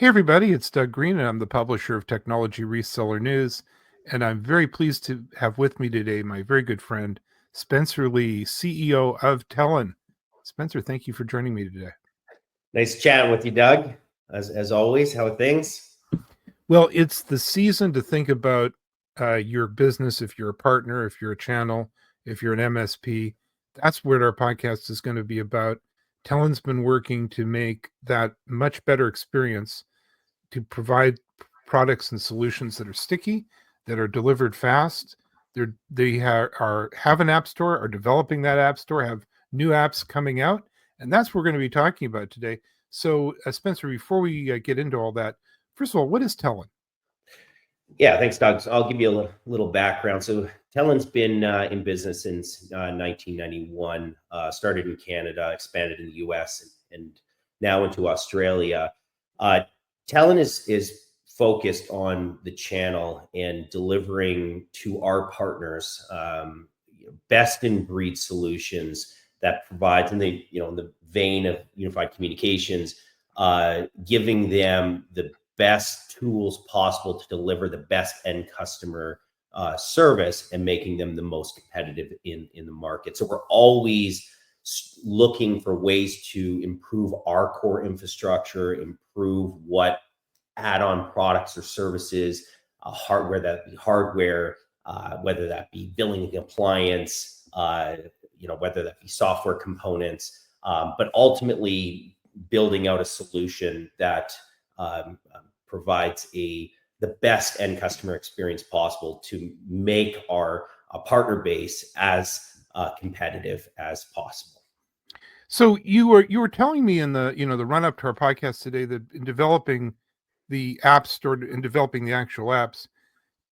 Hey, everybody, it's Doug Green, and I'm the publisher of Technology Reseller News. And I'm very pleased to have with me today my very good friend, Spencer Lee, CEO of TELIN. Spencer, thank you for joining me today. Nice chatting with you, Doug. As always, how are things? Well, it's the season to think about your business. If you're a partner, if you're a channel, if you're an MSP, that's what our podcast is going to be about. TELIN's been working to make that much better experience, to provide products and solutions that are sticky, that are delivered fast. Have an app store, are developing that app store, have new apps coming out, and that's what we're going to be talking about today. So, Spencer, before we get into all that, first of all, what is TELIN? Yeah, thanks, Doug. So I'll give you a little background. So TELIN's been in business since 1991, started in Canada, expanded in the US, and now into Australia. TELIN is focused on the channel and delivering to our partners best in breed solutions that provides in the vein of unified communications, giving them the best tools possible to deliver the best end customer service and making them the most competitive in the market. So we're always looking for ways to improve our core infrastructure, improve what add-on products or services, hardware, whether that be billing and compliance, whether that be software components, but ultimately building out a solution that provides the best end customer experience possible to make our partner base as competitive as possible. So you were telling me in the run up to our podcast today that in developing the app store and developing the actual apps,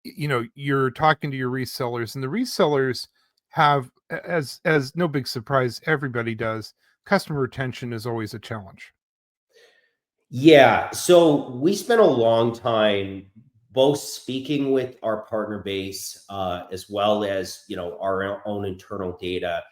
you're talking to your resellers, and the resellers have, as no big surprise, everybody does, customer retention is always a challenge. Yeah, so we spent a long time both speaking with our partner base as well as our own internal data,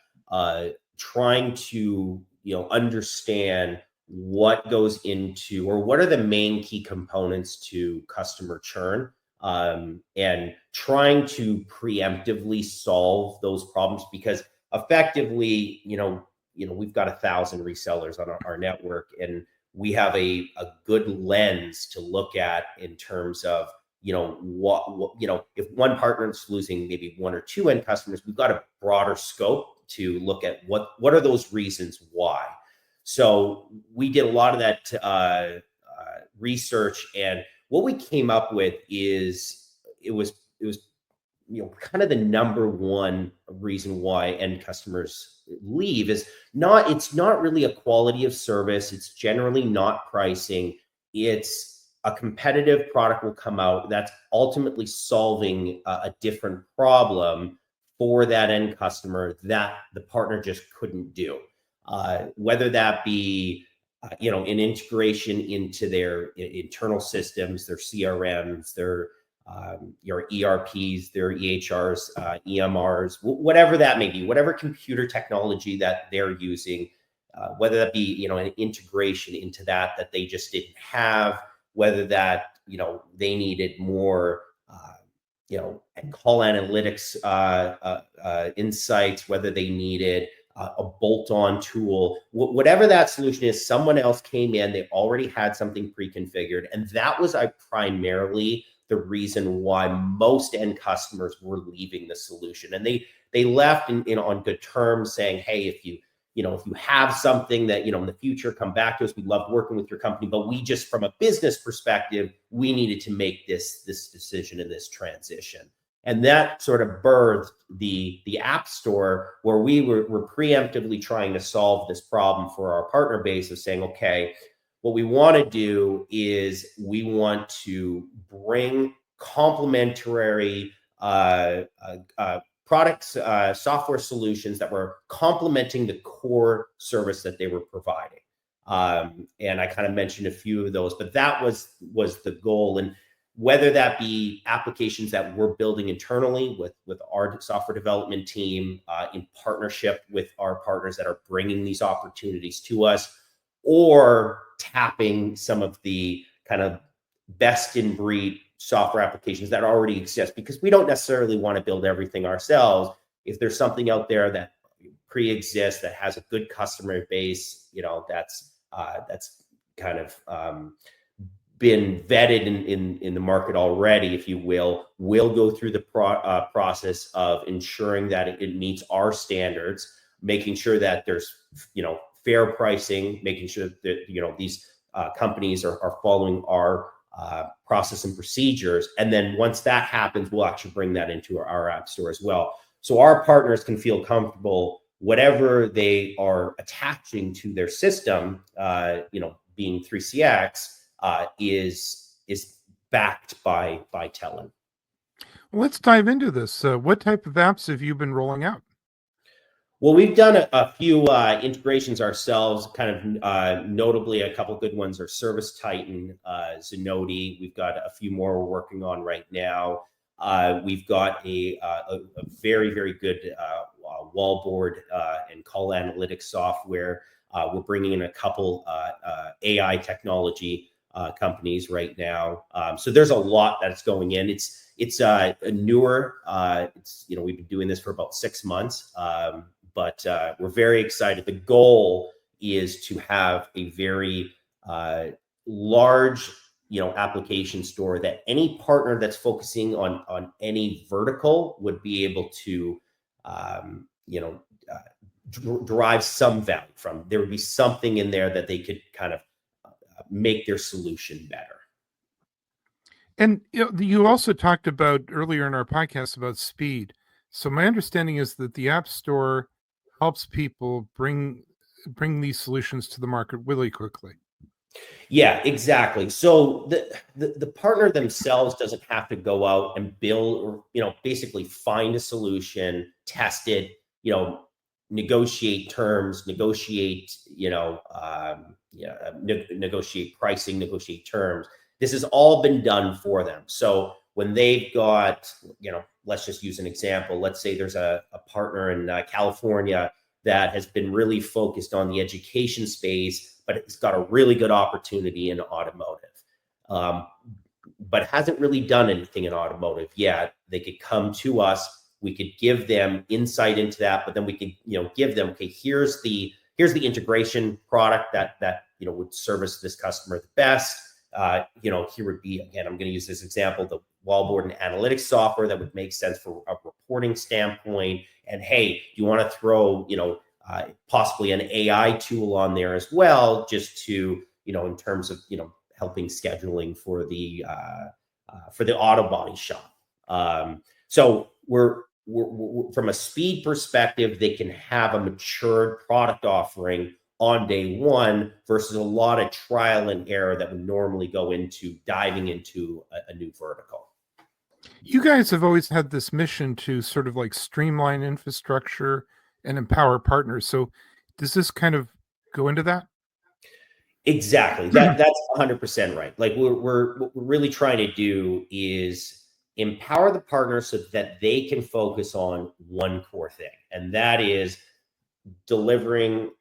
trying to understand what goes into, or what are the main key components to customer churn, and trying to preemptively solve those problems, because effectively we've got 1,000 resellers on our network, and we have a good lens to look at in terms of what if one partner is losing maybe one or two end customers, we've got a broader scope to look at what are those reasons why. So we did a lot of that research, and what we came up with is it was kind of the number one reason why end customers leave is it's not really a quality of service. It's generally not pricing. It's a competitive product will come out that's ultimately solving a different problem for that end customer that the partner just couldn't do. Whether that be an integration into their internal systems, their CRMs, their your ERPs, their EHRs, EMRs, whatever that may be, whatever computer technology that they're using, whether that be an integration into that they just didn't have, whether that they needed more call analytics insights, whether they needed a bolt-on tool, whatever that solution is, someone else came in, they already had something pre-configured, and that was primarily the reason why most end customers were leaving the solution. And they left on good terms, saying, hey, if you have something that in the future, come back to us, we loved working with your company, but we just, from a business perspective, we needed to make this decision and this transition. And that sort of birthed the app store, where we were preemptively trying to solve this problem for our partner base of saying, okay, what we want to do is we want to bring complementary products, software solutions that were complementing the core service that they were providing. And I kind of mentioned a few of those, but that was the goal. And whether that be applications that we're building internally with our software development team, in partnership with our partners that are bringing these opportunities to us, or tapping some of the kind of best in breed software applications that already exist, because we don't necessarily want to build everything ourselves. If there's something out there that pre-exists, that has a good customer base, that's kind of been vetted in the market already, if you will, we'll go through the process of ensuring that it meets our standards, making sure that there's fair pricing, making sure that these companies are following our process and procedures. And then once that happens, we'll actually bring that into our app store as well. So our partners can feel comfortable whatever they are attaching to their system, being 3CX, is backed by TELIN. Let's dive into this. What type of apps have you been rolling out? Well, we've done a few integrations ourselves, kind of notably a couple good ones are Service Titan, Zenoti. We've got a few more we're working on right now. We've got a very, very good wallboard and call analytics software. We're bringing in a couple AI technology companies right now. So there's a lot that's going in. It's a newer. We've been doing this for about 6 months, but we're very excited. The goal is to have a very large application store that any partner that's focusing on any vertical would be able to derive some value from. There would be something in there that they could kind of make their solution better. And you also talked about earlier in our podcast about speed. So my understanding is that the App Store helps people bring these solutions to the market really quickly. Yeah, exactly. So the partner themselves doesn't have to go out and build, or basically find a solution, test it, negotiate terms, negotiate negotiate pricing, negotiate terms. This has all been done for them. So when they've got, let's just use an example. Let's say there's a partner in California that has been really focused on the education space, but it's got a really good opportunity in automotive, but hasn't really done anything in automotive yet. They could come to us. We could give them insight into that, but then we could, give them, okay, here's the integration product that would service this customer the best. Here would be, again, I'm going to use this example, the wallboard and analytics software that would make sense for a reporting standpoint. And hey, you want to throw, possibly an AI tool on there as well, just to, in terms of, helping scheduling for the auto body shop. So we're from a speed perspective, they can have a matured product offering on day one versus a lot of trial and error that would normally go into diving into a new vertical. You guys have always had this mission to sort of like streamline infrastructure and empower partners. So does this kind of go into that? Exactly. That's 100% right. Like what we're really trying to do is empower the partners so that they can focus on one core thing, and that is delivering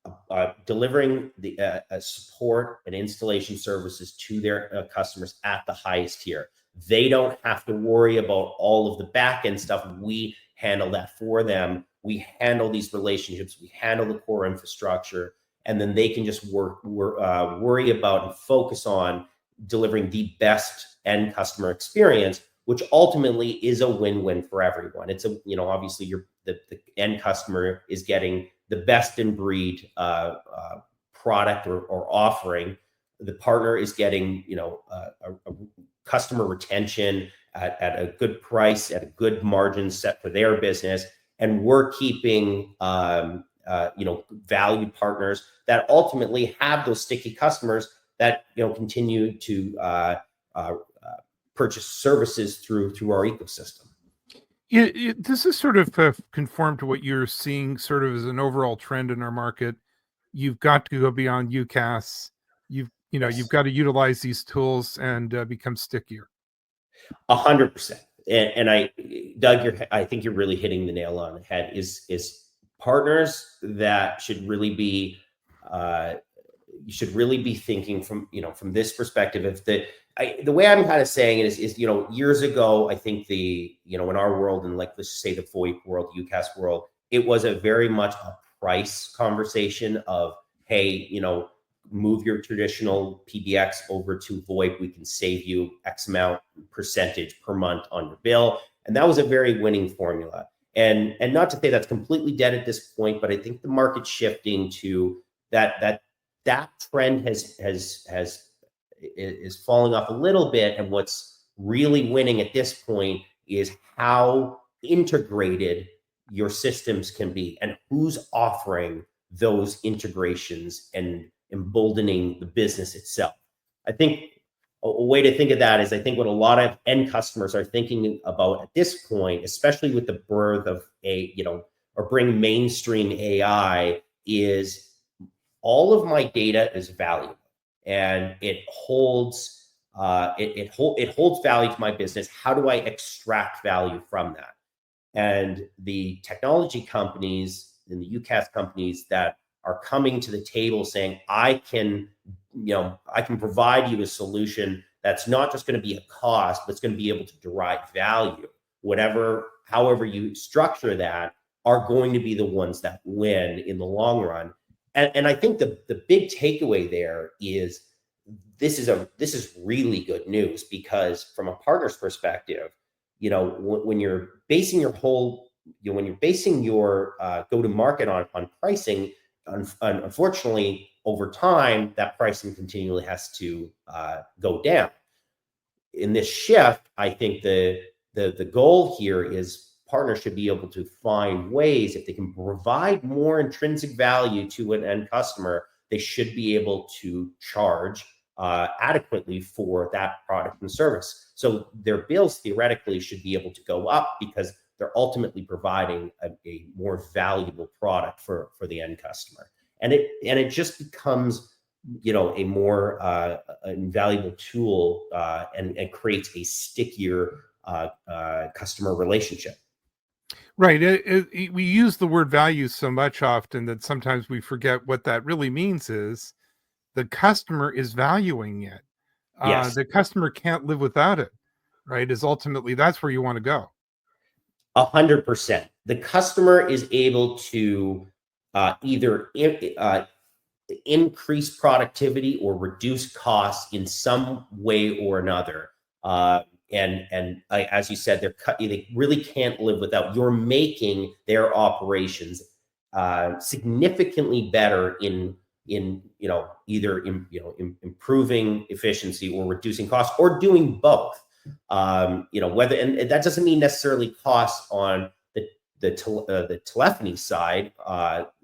the support and installation services to their customers at the highest tier. They don't have to worry about all of the back end stuff. We handle that for them. We handle these relationships. We handle the core infrastructure, and then they can just worry about and focus on delivering the best end customer experience, which ultimately is a win-win for everyone. It's obviously the end customer is getting the best in breed product or offering. The partner is getting a customer retention at a good price, at a good margin set for their business, and we're keeping valued partners that ultimately have those sticky customers that continue to purchase services through our ecosystem. This is sort of conform to what you're seeing sort of as an overall trend in our market. You've got to go beyond UCaaS. You've got to utilize these tools and become stickier. 100%. And Doug, I think you're really hitting the nail on the head. Is partners that should really be you should really be thinking from, from this perspective. If the way I'm kind of saying it is, years ago, I think in our world, and like, let's say the VoIP world, UCaaS world, it was a very much a price conversation of, hey, move your traditional PBX over to VoIP. We can save you X amount percentage per month on your bill. And that was a very winning formula. And not to say that's completely dead at this point, but I think the market's shifting to that trend is falling off a little bit. And what's really winning at this point is how integrated your systems can be and who's offering those integrations and emboldening the business itself. I think a way to think of that is, I think what a lot of end customers are thinking about at this point, especially with the birth of or bring mainstream AI, is all of my data is valuable and it holds value to my business. How do I extract value from that? And the technology companies and the UCaaS companies that are coming to the table saying, I can provide you a solution that's not just going to be a cost, but it's going to be able to derive value, however you structure that, are going to be the ones that win in the long run. And I think the big takeaway there is this is really good news, because from a partner's perspective, when you're basing your whole, when you're basing your go-to-market on pricing, unfortunately, over time, that pricing continually has to go down. In this shift, I think the goal here is partners should be able to find ways, if they can provide more intrinsic value to an end customer, they should be able to charge adequately for that product and service. So their bills theoretically should be able to go up, because they're ultimately providing a more valuable product for the end customer. And it just becomes, a more invaluable tool and creates a stickier customer relationship. Right. We use the word value so much often that sometimes we forget what that really means is the customer is valuing it. Yes. The customer can't live without it, right? Is ultimately, that's where you want to go. 100%. The customer is able to either increase productivity or reduce costs in some way or another. And as you said, they really can't live without. You're making their operations significantly better in either improving efficiency or reducing costs, or doing both. Whether, and that doesn't mean necessarily costs on the telephony side.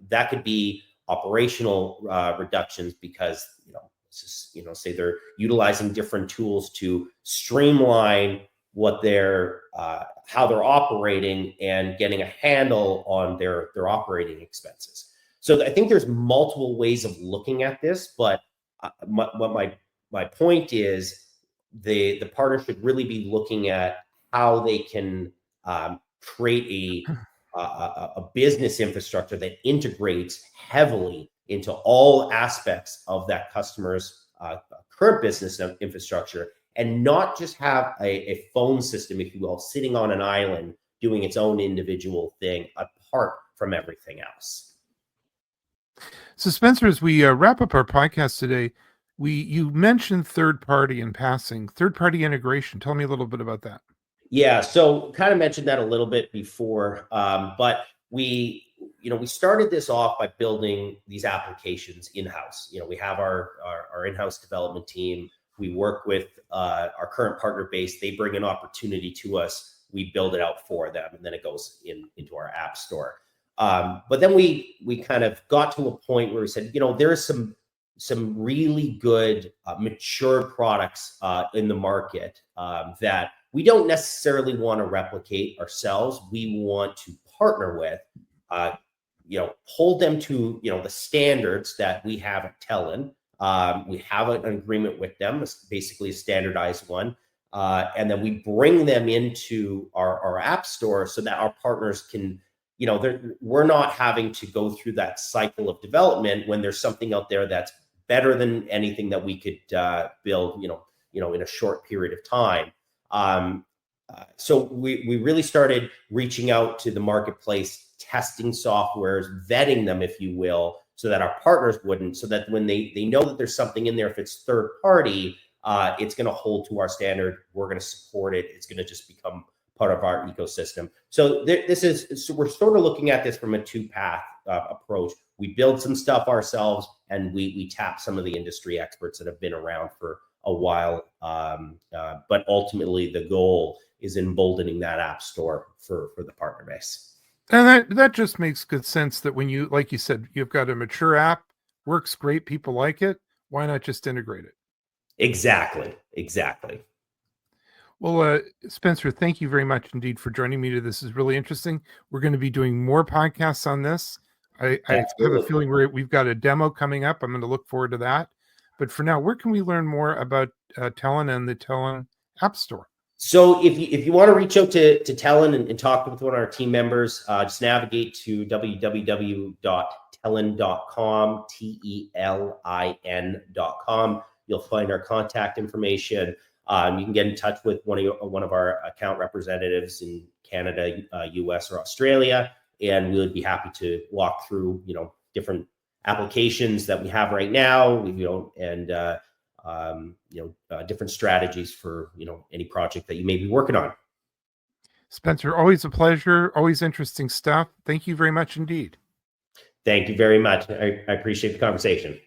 That could be operational reductions, because say they're utilizing different tools to streamline what how they're operating and getting a handle on their operating expenses. So I think there's multiple ways of looking at this, but my point is, the partner should really be looking at how they can create a business infrastructure that integrates heavily into all aspects of that customer's current business infrastructure, and not just have a phone system, if you will, sitting on an island doing its own individual thing apart from everything else. So, Spencer, as we wrap up our podcast today, you mentioned third party in passing, third party integration. Tell me a little bit about that. Yeah, so kind of mentioned that a little bit before, but we started this off by building these applications in-house. We have our in-house development team. We work with our current partner base. They bring an opportunity to us. We build it out for them, and then it goes into our app store. But then we kind of got to a point where we said, there is some really good mature products in the market that we don't necessarily want to replicate ourselves. We want to partner with, hold them to, the standards that we have at TELIN. We have an agreement with them, basically a standardized one. And then we bring them into our app store so that our partners can, we're not having to go through that cycle of development when there's something out there that's better than anything that we could build, in a short period of time. So we really started reaching out to the marketplace, testing softwares, vetting them, if you will, so that our partners wouldn't, so that when they know that there's something in there, if it's third party, it's going to hold to our standard. We're going to support it. It's going to just become part of our ecosystem. So so we're sort of looking at this from a two-path approach. We build some stuff ourselves, and we tap some of the industry experts that have been around for a while. But ultimately, the goal is emboldening that app store for the partner base. And that just makes good sense, that when you, like you said, you've got a mature app, works great, people like it, why not just integrate it? Exactly. Well, Spencer, thank you very much indeed for joining me today. This is really interesting. We're going to be doing more podcasts on this. I have a feeling we've got a demo coming up. I'm going to look forward to that. But for now, where can we learn more about TELIN and the TELIN App Store? So if you want to reach out to TELIN and talk with one of our team members, just navigate to www.telin.com, TELIN.com. You'll find our contact information. You can get in touch with one of our account representatives in Canada, US, or Australia, and we would be happy to walk through different applications that we have right now. Different strategies for any project that you may be working on. Spencer, always a pleasure. Always interesting stuff. Thank you very much indeed. Thank you very much. I appreciate the conversation.